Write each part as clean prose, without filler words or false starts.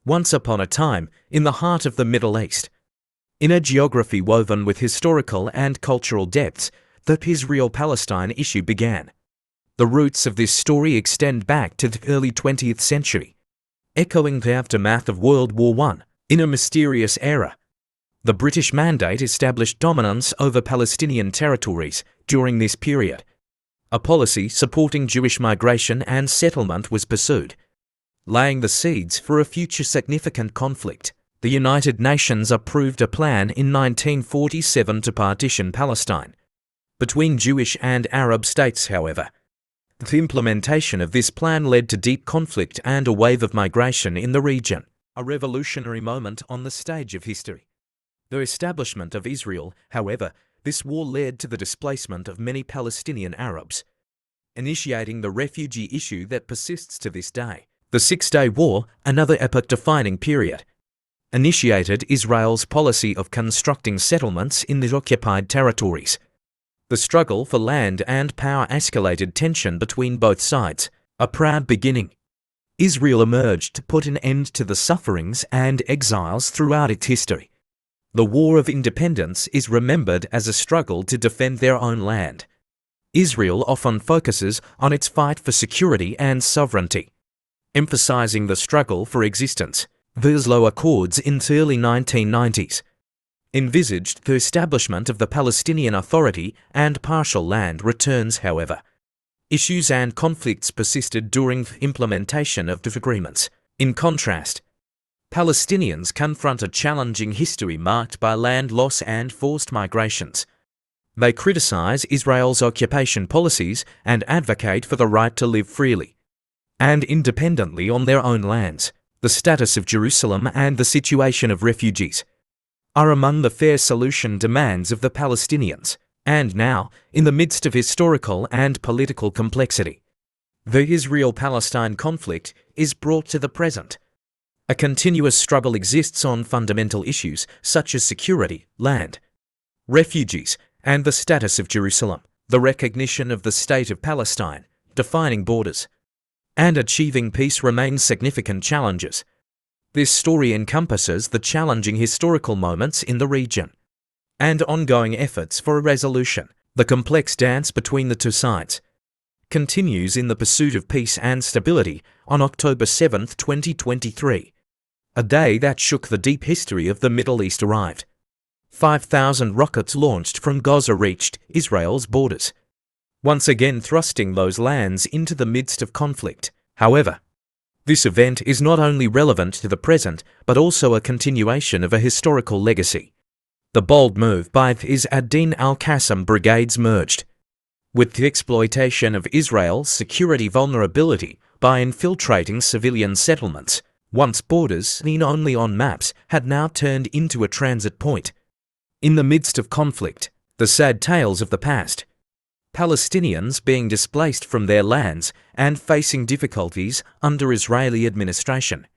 once upon a time, in the heart of the Middle East. In a geography woven with historical and cultural depths, the Israel-Palestine issue began. The roots of this story extend back to the early 20th century, echoing the aftermath of World War I. In a mysterious era, the British Mandate established dominance over Palestinian territories during this period. A policy supporting Jewish migration and settlement was pursued, laying the seeds for a future significant conflict. The United Nations approved a plan in 1947 to partition Palestine between Jewish and Arab states, however. The implementation of this plan led to deep conflict and a wave of migration in the region, a revolutionary moment on the stage of history. The establishment of Israel, however, this war led to the displacement of many Palestinian Arabs, initiating the refugee issue that persists to this day. The Six-Day War, another epoch-defining period, initiated Israel's policy of constructing settlements in the occupied territories. The struggle for land and power escalated tension between both sides, a proud beginning. Israel emerged to put an end to the sufferings and exiles throughout its history. The War of Independence is remembered as a struggle to defend their own land. Israel often focuses on its fight for security and sovereignty, emphasizing the struggle for existence. The Oslo Accords in the early 1990s envisaged the establishment of the Palestinian Authority and partial land returns, however. Issues and conflicts persisted during the implementation of the agreements. In contrast, Palestinians confront a challenging history marked by land loss and forced migrations. They criticize Israel's occupation policies and advocate for the right to live freely and independently on their own lands. The status of Jerusalem and the situation of refugees are among the fair solution demands of the Palestinians. And now, in the midst of historical and political complexity, the Israel-Palestine conflict is brought to the present. A continuous struggle exists on fundamental issues such as security, land, refugees, and the status of Jerusalem, the recognition of the State of Palestine, defining borders, and achieving peace remain significant challenges. This story encompasses the challenging historical moments in the region and ongoing efforts for a resolution. The complex dance between the two sides continues in the pursuit of peace and stability on October 7, 2023. A day that shook the deep history of the Middle East arrived. 5,000 rockets launched from Gaza reached Israel's borders, once again thrusting those lands into the midst of conflict. However, this event is not only relevant to the present, but also a continuation of a historical legacy. The bold move by the Izz ad-Din al-Qassam brigades merged with the exploitation of Israel's security vulnerability by infiltrating civilian settlements. Once borders seen only on maps had now turned into a transit point. In the midst of conflict, the sad tales of the past, Palestinians being displaced from their lands and facing difficulties under Israeli administration,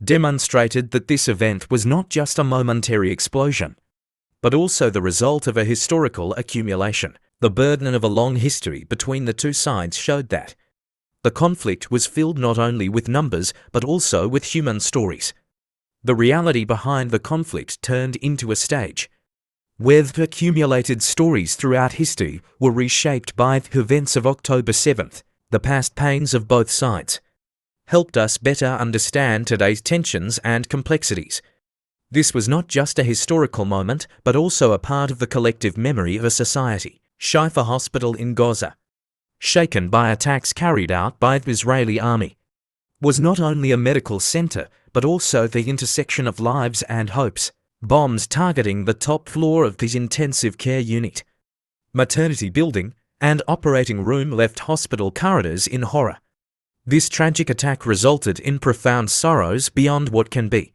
demonstrated that this event was not just a momentary explosion, but also the result of a historical accumulation. The burden of a long history between the two sides showed that the conflict was filled not only with numbers but also with human stories. The reality behind the conflict turned into a stage where the accumulated stories throughout history were reshaped by the events of October 7th. The past pains of both sides helped us better understand today's tensions and complexities. This was not just a historical moment, but also a part of the collective memory of a society. Shifa Hospital in Gaza, shaken by attacks carried out by the Israeli army, was not only a medical center, but also the intersection of lives and hopes. Bombs targeting the top floor of the intensive care unit, maternity building, and operating room left hospital corridors in horror. This tragic attack resulted in profound sorrows beyond what can be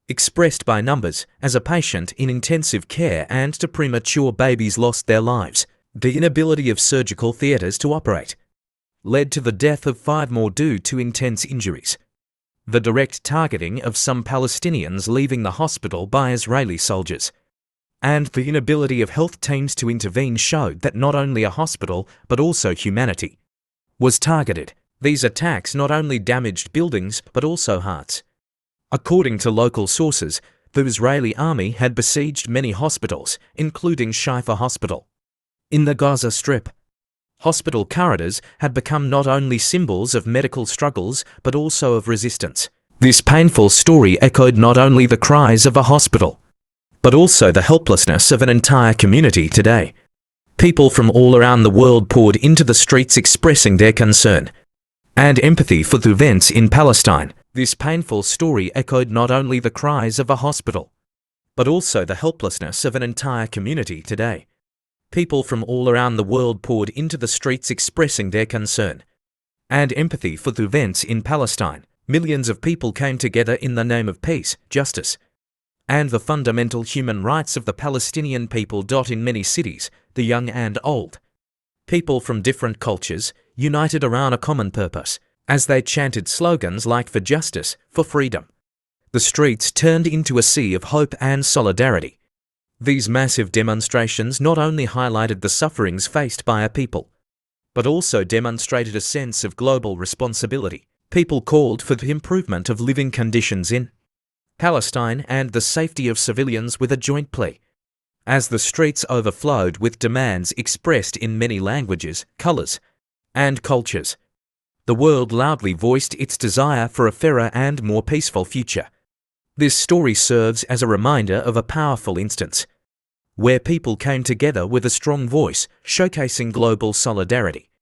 expressed by numbers, as a patient in intensive care and two premature babies lost their lives. The inability of surgical theaters to operate led to the death of 5 more due to intense injuries. The direct targeting of some Palestinians leaving the hospital by Israeli soldiers, and the inability of health teams to intervene showed that not only a hospital, but also humanity was targeted. These attacks not only damaged buildings, but also hearts. According to local sources, the Israeli army had besieged many hospitals, including Shifa Hospital. In the Gaza Strip, hospital corridors had become not only symbols of medical struggles but also of resistance. This painful story echoed not only the cries of a hospital, but also the helplessness of an entire community today. People from all around the world poured into the streets expressing their concern and empathy for the events in Palestine. This painful story echoed not only the cries of a hospital, but also the helplessness of an entire community today. People from all around the world poured into the streets expressing their concern and empathy for the events in Palestine. Millions of people came together in the name of peace, justice, and the fundamental human rights of the Palestinian people. In many cities, the young and old, people from different cultures united around a common purpose as they chanted slogans like "for justice, for freedom." The streets turned into a sea of hope and solidarity. These massive demonstrations not only highlighted the sufferings faced by a people, but also demonstrated a sense of global responsibility. People called for the improvement of living conditions in Palestine and the safety of civilians with a joint plea. As the streets overflowed with demands expressed in many languages, colors, and cultures, the world loudly voiced its desire for a fairer and more peaceful future. This story serves as a reminder of a powerful instance where people came together with a strong voice, showcasing global solidarity.